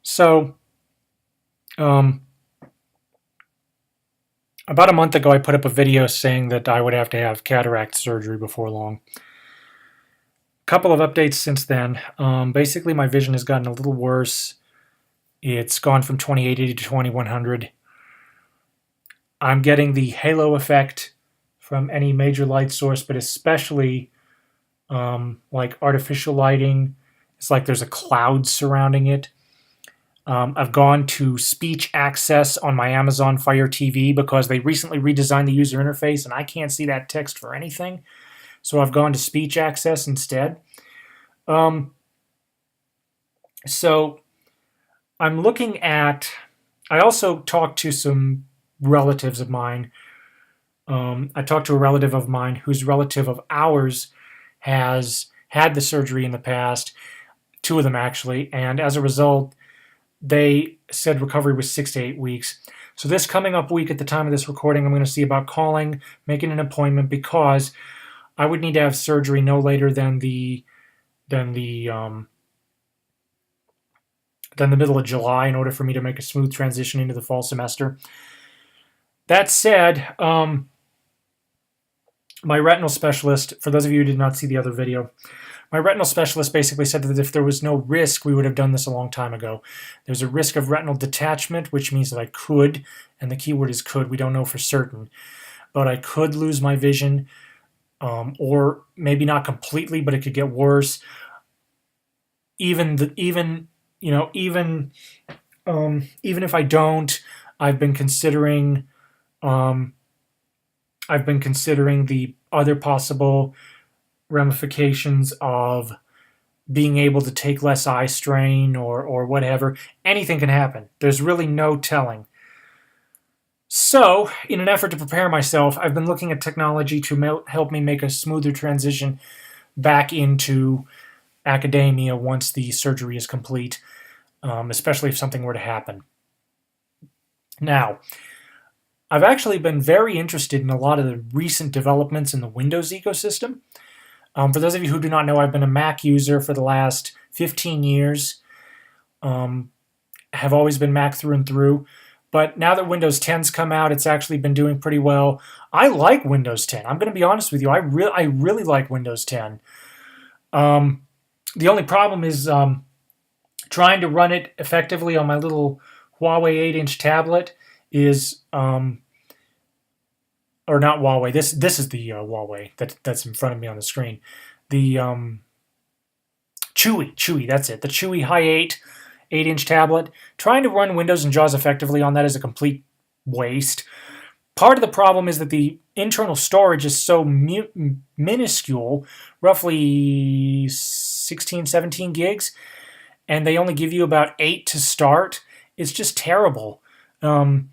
So, um, about a month ago, I put up a video saying that I would have to have cataract surgery before long. Couple of updates since then. Basically, my vision has gotten a little worse. It's gone from 2080 to 2100. I'm getting the halo effect from any major light source, but especially like artificial lighting. It's like there's a cloud surrounding it. I've gone to speech access on my Amazon Fire TV because they recently redesigned the user interface and I can't see that text for anything. So I've gone to speech access instead. Um, so I'm looking at. I also talked to some relatives of mine. I talked to a relative of mine whose relative of ours has had the surgery in the past, two of them actually, and as a result, they said recovery was 6 to 8 weeks. So this coming up week at the time of this recording, I'm going to see about calling, making an appointment because I would need to have surgery no later than the middle of July in order for me to make a smooth transition into the fall semester. That said, my retinal specialist, for those of you who did not see the other video, my retinal specialist basically said that if there was no risk, we would have done this a long time ago. There's a risk of retinal detachment, which means that I could, and the key word is could, we don't know for certain, but I could lose my vision, or maybe not completely, but it could get worse. Even if I don't, I've been considering the other possible ramifications of being able to take less eye strain or whatever. Anything can happen. There's really no telling. So, in an effort to prepare myself, I've been looking at technology to help me make a smoother transition back into academia once the surgery is complete, especially if something were to happen. Now, I've actually been very interested in a lot of the recent developments in the Windows ecosystem. For those of you who do not know, I've been a Mac user for the last 15 years. Have always been Mac through and through. But now that Windows 10's come out, it's actually been doing pretty well. I like Windows 10. I'm going to be honest with you. I really like Windows 10. The only problem is trying to run it effectively on my little Huawei 8-inch tablet is, or not Huawei. This is the Huawei that's in front of me on the screen. The Chewy, that's it. The Chewy Hi 8-inch tablet. Trying to run Windows and JAWS effectively on that is a complete waste. Part of the problem is that the internal storage is so minuscule, roughly 16, 17 gigs, and they only give you about 8 to start. It's just terrible. And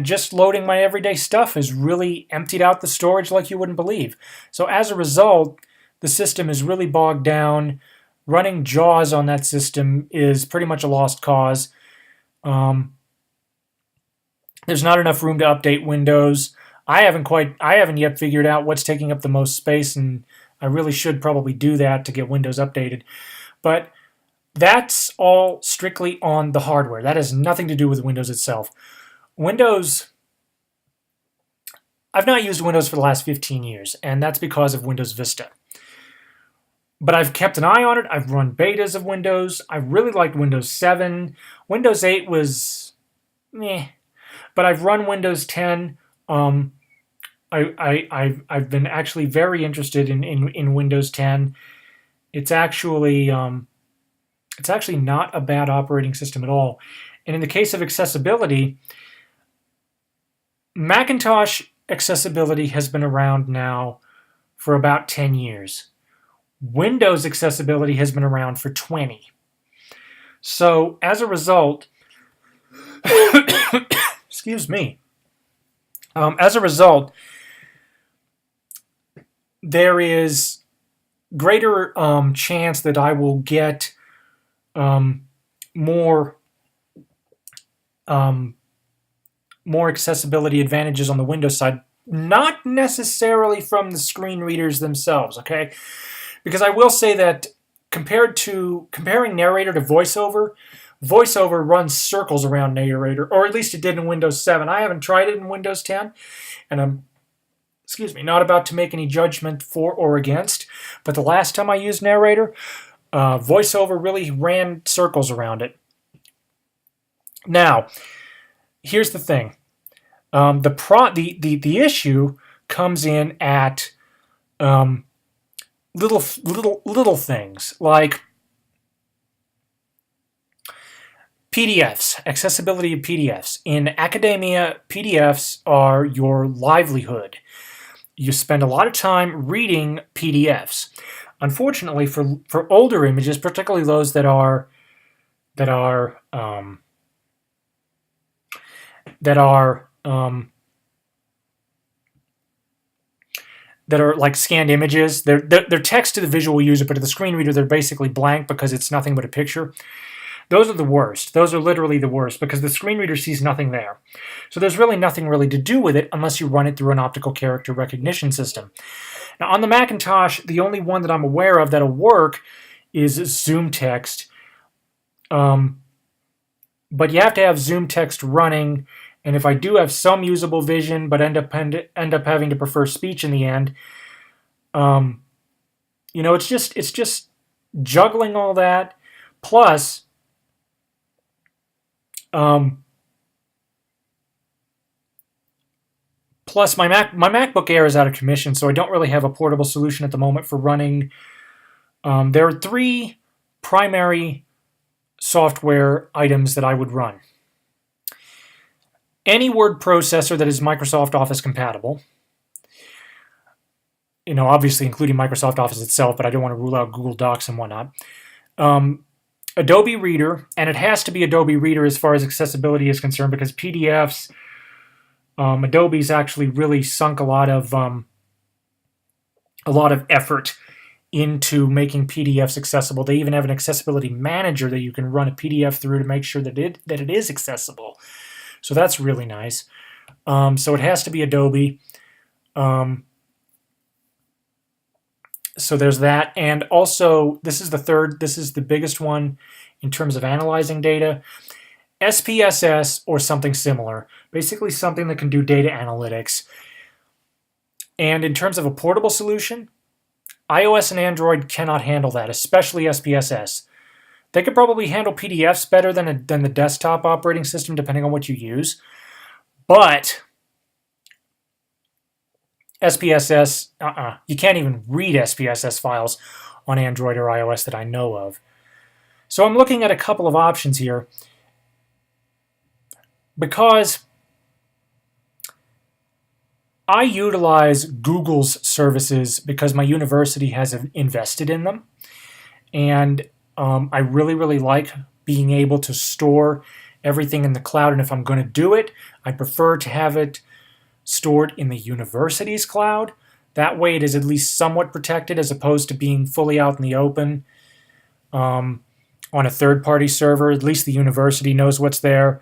just loading my everyday stuff has really emptied out the storage like you wouldn't believe. So as a result, the system is really bogged down. Running JAWS on that system is pretty much a lost cause. There's not enough room to update Windows. I haven't yet figured out what's taking up the most space, and I really should probably do that to get Windows updated. But that's all strictly on the hardware. That has nothing to do with Windows itself. I've not used Windows for the last 15 years, and that's because of Windows Vista. But I've kept an eye on it. I've run betas of Windows. I really liked Windows 7. Windows 8 was meh. But I've run Windows 10. I've been actually very interested in Windows 10. It's actually not a bad operating system at all. And in the case of accessibility, Macintosh accessibility has been around now for about 10 years. Windows accessibility has been around for 20. So as a result, excuse me. As a result, there is greater chance that I will get more accessibility advantages on the Windows side, not necessarily from the screen readers themselves, okay? Because I will say that comparing narrator to VoiceOver, VoiceOver runs circles around narrator, or at least it did in Windows 7. I haven't tried it in Windows 10, and I'm not about to make any judgment for or against, but the last time I used narrator, VoiceOver really ran circles around it. Now, here's the thing. The issue comes in at little things like PDFs, accessibility of PDFs. In academia, PDFs are your livelihood. You spend a lot of time reading PDFs. Unfortunately, for older images, particularly those that are like scanned images, they're text to the visual user, but to the screen reader, they're basically blank because it's nothing but a picture. Those are the worst. Those are literally the worst because the screen reader sees nothing there. So there's really nothing really to do with it unless you run it through an optical character recognition system. Now on the Macintosh, the only one that I'm aware of that'll work is ZoomText. But you have to have ZoomText running, and if I do have some usable vision but end up having to prefer speech in the end, it's just juggling all that. Plus, my MacBook Air is out of commission, so I don't really have a portable solution at the moment for running. There are 3 primary software items that I would run. Any word processor that is Microsoft Office compatible. Obviously including Microsoft Office itself, but I don't want to rule out Google Docs and whatnot. Adobe Reader, and it has to be Adobe Reader as far as accessibility is concerned because PDFs, Adobe's actually really sunk a lot of effort into making PDFs accessible. They even have an accessibility manager that you can run a PDF through to make sure that it is accessible. So that's really nice. So it has to be Adobe. So there's that. And also, this is the biggest one in terms of analyzing data. SPSS or something similar. Basically something that can do data analytics. And in terms of a portable solution, iOS and Android cannot handle that, especially SPSS. They could probably handle PDFs better than the desktop operating system, depending on what you use. But SPSS, you can't even read SPSS files on Android or iOS that I know of. So I'm looking at a couple of options here. Because I utilize Google's services because my university has invested in them. And I really, really like being able to store everything in the cloud. And if I'm going to do it, I prefer to have it stored in the university's cloud. That way it is at least somewhat protected as opposed to being fully out in the open on a third-party server. At least the university knows what's there.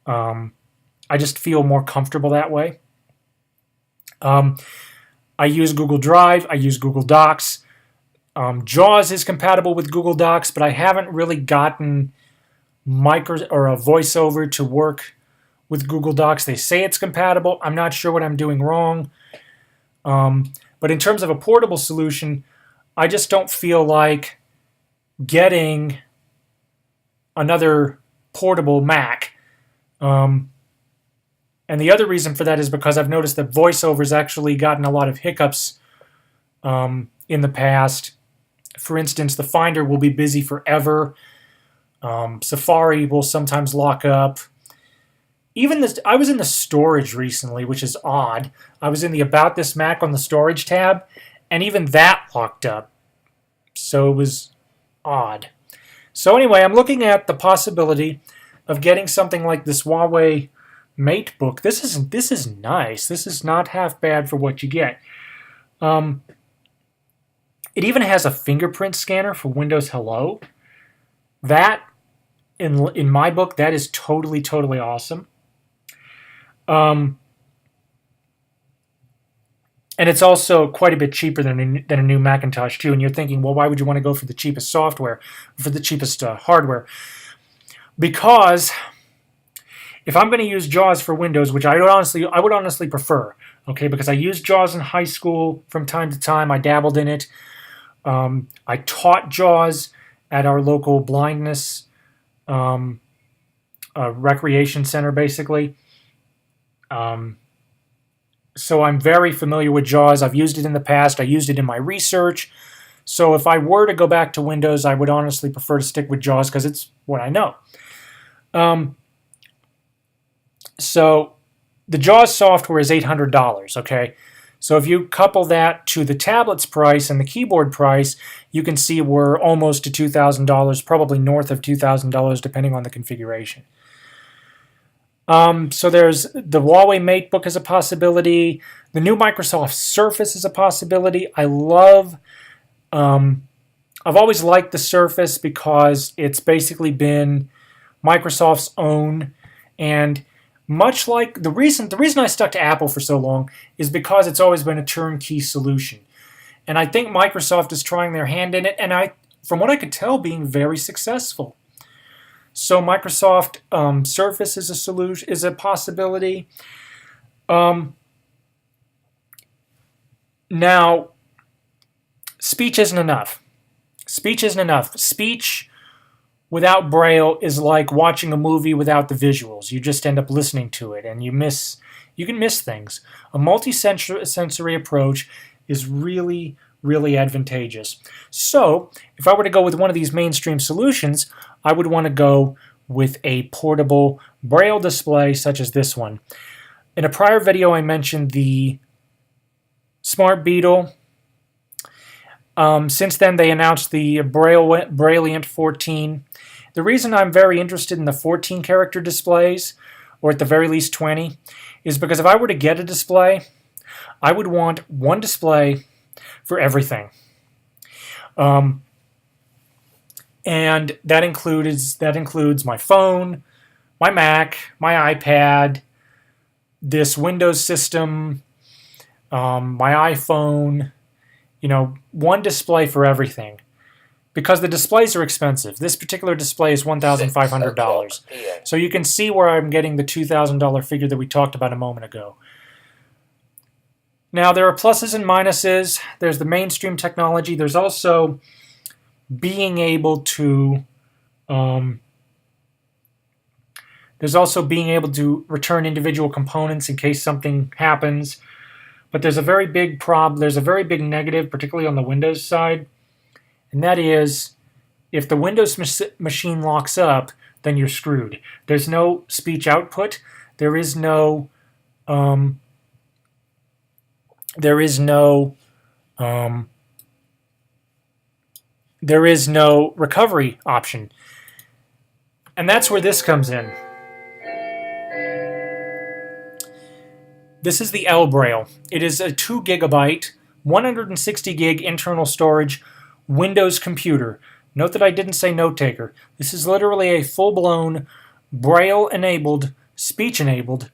I just feel more comfortable that way. I use Google Drive. I use Google Docs. JAWS is compatible with Google Docs, but I haven't really gotten a VoiceOver to work with Google Docs. They say it's compatible. I'm not sure what I'm doing wrong. But in terms of a portable solution, I just don't feel like getting another portable Mac. And the other reason for that is because I've noticed that VoiceOver's actually gotten a lot of hiccups in the past. For instance, the Finder will be busy forever. Safari will sometimes lock up. I was in the storage recently, which is odd. I was in the About This Mac on the storage tab, and even that locked up. So it was odd. So anyway, I'm looking at the possibility of getting something like this Huawei MateBook. This is nice. This is not half bad for what you get. It even has a fingerprint scanner for Windows Hello. That, in my book, that is totally, totally awesome. And And it's also quite a bit cheaper than a new Macintosh too. And you're thinking, well, why would you want to go for the cheapest software, for the cheapest hardware? Because if I'm going to use JAWS for Windows, which I would honestly prefer, okay, because I used JAWS in high school from time to time. I dabbled in it. I taught JAWS at our local blindness recreation center, basically. So I'm very familiar with JAWS. I've used it in the past. I used it in my research. So if I were to go back to Windows, I would honestly prefer to stick with JAWS because it's what I know. So the JAWS software is $800, okay? So if you couple that to the tablet's price and the keyboard price, you can see we're almost to $2,000, probably north of $2,000 depending on the configuration. So there's the Huawei MateBook is a possibility. The new Microsoft Surface is a possibility. I've always liked the Surface because it's basically been Microsoft's own, and much like the reason I stuck to Apple for so long is because it's always been a turnkey solution. And I think Microsoft is trying their hand in it, and from what I could tell, being very successful. So Microsoft Surface is a solution, is a possibility. Now, speech isn't enough. Speech isn't enough. Speech without Braille is like watching a movie without the visuals. You just end up listening to it, and you can miss things. A multi-sensory approach is really, really advantageous. So, if I were to go with one of these mainstream solutions, I would want to go with a portable Braille display such as this one. In a prior video, I mentioned the Smart Beetle. Since then, they announced the Brailliant 14. The reason I'm very interested in the 14-character displays, or at the very least 20, is because if I were to get a display, I would want one display for everything. And that includes my phone, my Mac, my iPad, this Windows system, my iPhone, one display for everything. Because the displays are expensive. This particular display is $1,500. So you can see where I'm getting the $2,000 figure that we talked about a moment ago. Now, there are pluses and minuses. There's the mainstream technology. There's also being able to return individual components in case something happens. But there's a very big problem. There's a very big negative, particularly on the Windows side, and that is if the Windows machine locks up, then you're screwed. There's no speech output. There is no recovery option. And that's where this comes in. This is the L-Braille. It is a 2 gigabyte, 160 gig internal storage Windows computer. Note that I didn't say note taker. This is literally a full-blown Braille-enabled, speech-enabled,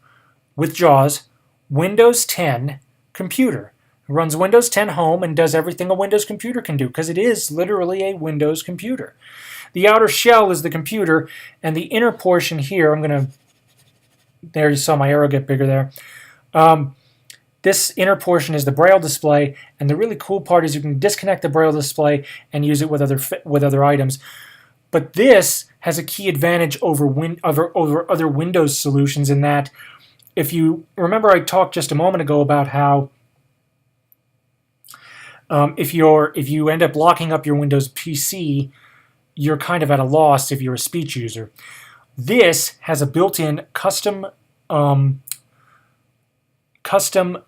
with JAWS, Windows 10 computer. It runs Windows 10 Home and does everything a Windows computer can do, because it is literally a Windows computer. The outer shell is the computer, and the inner portion here, there you saw my arrow get bigger there. This inner portion is the Braille display, and the really cool part is you can disconnect the Braille display and use it with other items. But this has a key advantage over other Windows solutions in that, if you remember, I talked just a moment ago about how if you end up locking up your Windows PC, you're kind of at a loss if you're a speech user. This has a built-in custom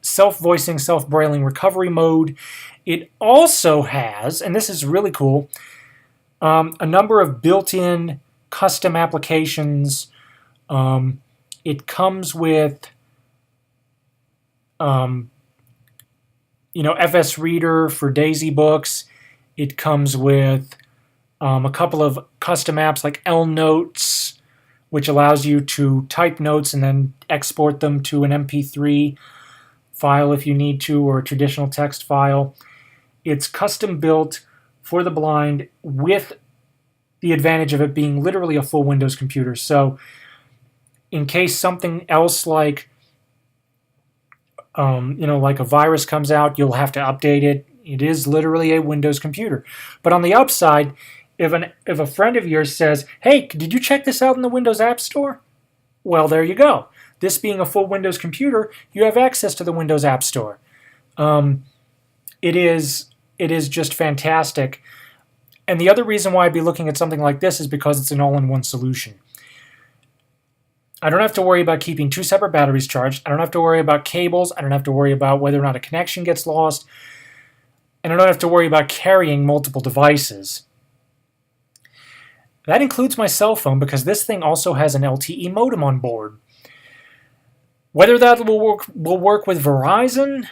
self-voicing, self-brailing recovery mode. It also has, and this is really cool, a number of built-in custom applications. It comes with FS Reader for Daisy Books. It comes with a couple of custom apps like L Notes, which allows you to type notes and then export them to an MP3 file if you need to, or a traditional text file. It's custom built for the blind with the advantage of it being literally a full Windows computer. So in case something else like like a virus comes out, you'll have to update it. It is literally a Windows computer. But on the upside, if a friend of yours says, "Hey, did you check this out in the Windows App Store?" Well, there you go. This being a full Windows computer, you have access to the Windows App Store. It is just fantastic. And the other reason why I'd be looking at something like this is because it's an all-in-one solution. I don't have to worry about keeping 2 separate batteries charged. I don't have to worry about cables. I don't have to worry about whether or not a connection gets lost. And I don't have to worry about carrying multiple devices. That includes my cell phone, because this thing also has an LTE modem on board. Whether that will work with Verizon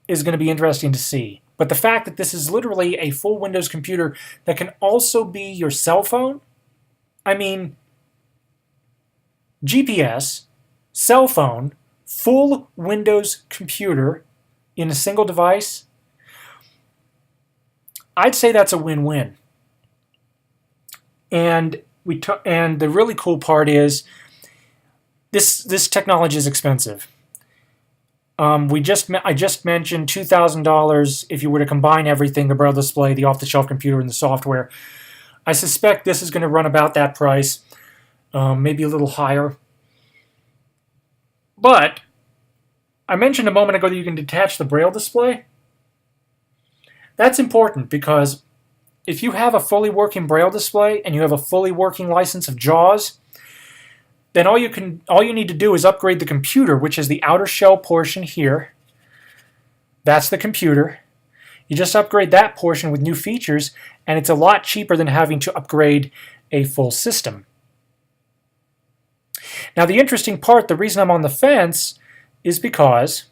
is going to be interesting to see. But the fact that this is literally a full Windows computer that can also be your cell phone, I mean, GPS, cell phone, full Windows computer in a single device, I'd say that's a win-win. And the really cool part is this technology is expensive. I just mentioned $2,000 if you were to combine everything, the Braille display, the off-the-shelf computer, and the software. I suspect this is going to run about that price, maybe a little higher. But I mentioned a moment ago that you can detach the Braille display. That's important, because if you have a fully working Braille display and you have a fully working license of JAWS, then all you need to do is upgrade the computer, which is the outer shell portion here. That's the computer. You just upgrade that portion with new features, and it's a lot cheaper than having to upgrade a full system. Now, the interesting part, the reason I'm on the fence, is because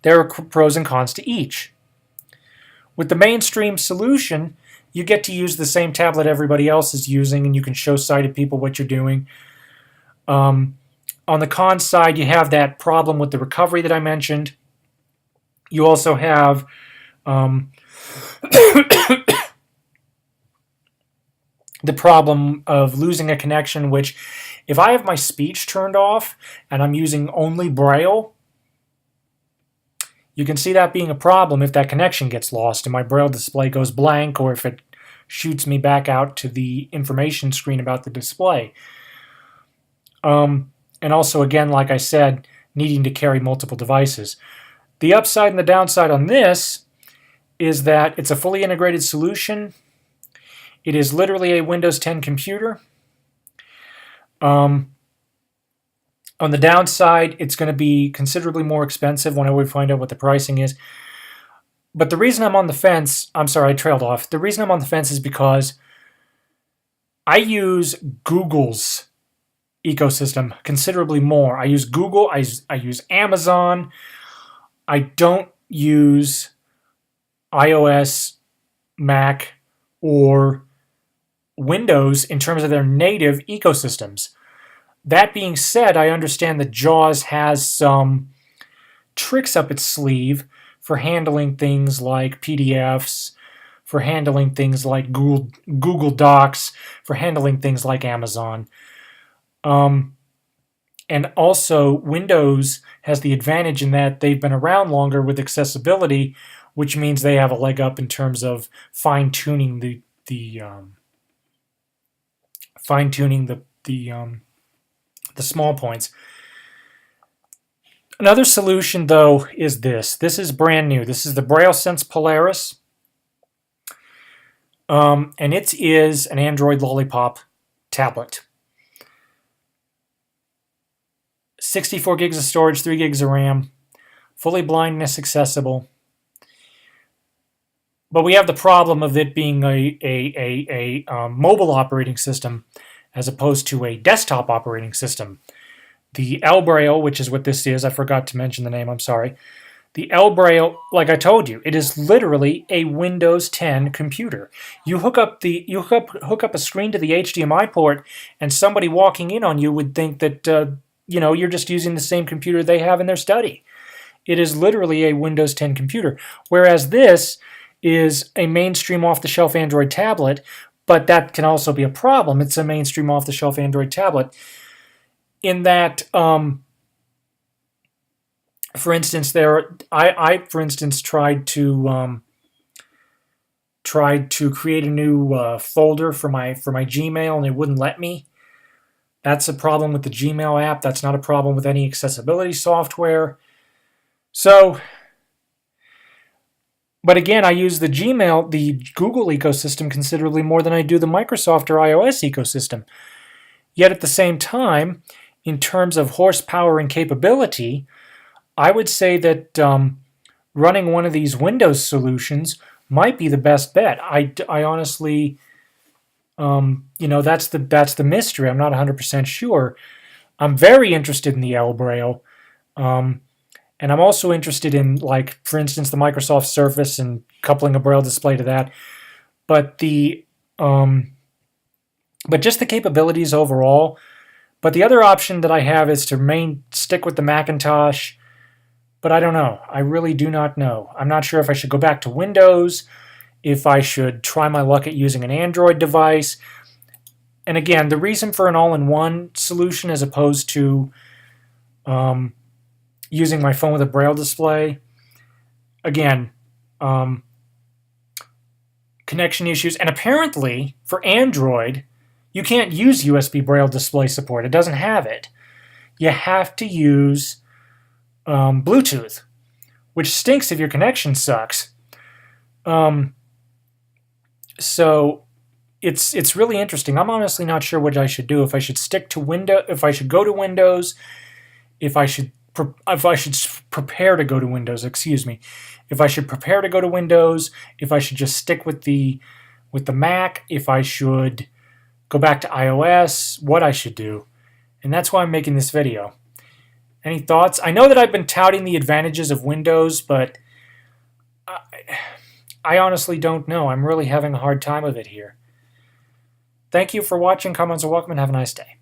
there are pros and cons to each. With the mainstream solution, you get to use the same tablet everybody else is using, and you can show sighted people what you're doing. On the con side, you have that problem with the recovery that I mentioned. You also have the problem of losing a connection, which if I have my speech turned off and I'm using only Braille, you can see that being a problem if that connection gets lost and my Braille display goes blank, or if it shoots me back out to the information screen about the display. And also, again, like I said, needing to carry multiple devices. The upside and the downside on this is that it's a fully integrated solution. It is literally a Windows 10 computer. On the downside, it's going to be considerably more expensive when I would find out what the pricing is. But the reason I'm on the fence, I'm sorry, I trailed off. The reason I'm on the fence is because I use Google's ecosystem considerably more. I use Google, I use Amazon. I don't use iOS, Mac, or Windows in terms of their native ecosystems. That being said, I understand that JAWS has some tricks up its sleeve for handling things like PDFs, for handling things like Google Docs, for handling things like Amazon. And also, Windows has the advantage in that they've been around longer with accessibility, which means they have a leg up in terms of fine-tuning the small points. Another solution, though, is this. This is brand new. This is the BrailleSense Polaris. And it is an Android Lollipop tablet. 64 gigs of storage, 3 gigs of RAM, fully blindness accessible. But we have the problem of it being a mobile operating system as opposed to a desktop operating system. The L-Braille, which is what this is, I forgot to mention the name, I'm sorry. The L-Braille, like I told you, it is literally a Windows 10 computer. You hook up a screen to the HDMI port, and somebody walking in on you would think that you're just using the same computer they have in their study. It is literally a Windows 10 computer, whereas this is a mainstream off-the-shelf Android tablet, but that can also be a problem. It's a mainstream off-the-shelf Android tablet in that, for instance, I for instance tried to create a new folder for my Gmail, and it wouldn't let me. That's a problem with the Gmail app. That's not a problem with any accessibility software. So, but again, I use the Google ecosystem considerably more than I do the Microsoft or iOS ecosystem. Yet at the same time, in terms of horsepower and capability, I would say that running one of these Windows solutions might be the best bet. I honestly, that's the mystery. I'm not 100% sure. I'm very interested in the L Braille, and I'm also interested in, like, for instance, the Microsoft Surface and coupling a Braille display to that. But but just the capabilities overall. But the other option that I have is to stick with the Macintosh. But I don't know. I really do not know. I'm not sure if I should go back to Windows, if I should try my luck at using an Android device. And again, the reason for an all-in-one solution as opposed to using my phone with a Braille display, again, connection issues. And apparently, for Android, you can't use USB Braille display support. It doesn't have it. You have to use Bluetooth, which stinks if your connection sucks. So it's really interesting. I'm honestly not sure what I should do. If I should stick to if I should go to Windows, if I should prepare to go to Windows, excuse me. If I should prepare to go to Windows, if I should just stick with the Mac, if I should go back to iOS, what I should do. And that's why I'm making this video. Any thoughts? I know that I've been touting the advantages of Windows, but I honestly don't know. I'm really having a hard time of it here. Thank you for watching. Comments are welcome, and have a nice day.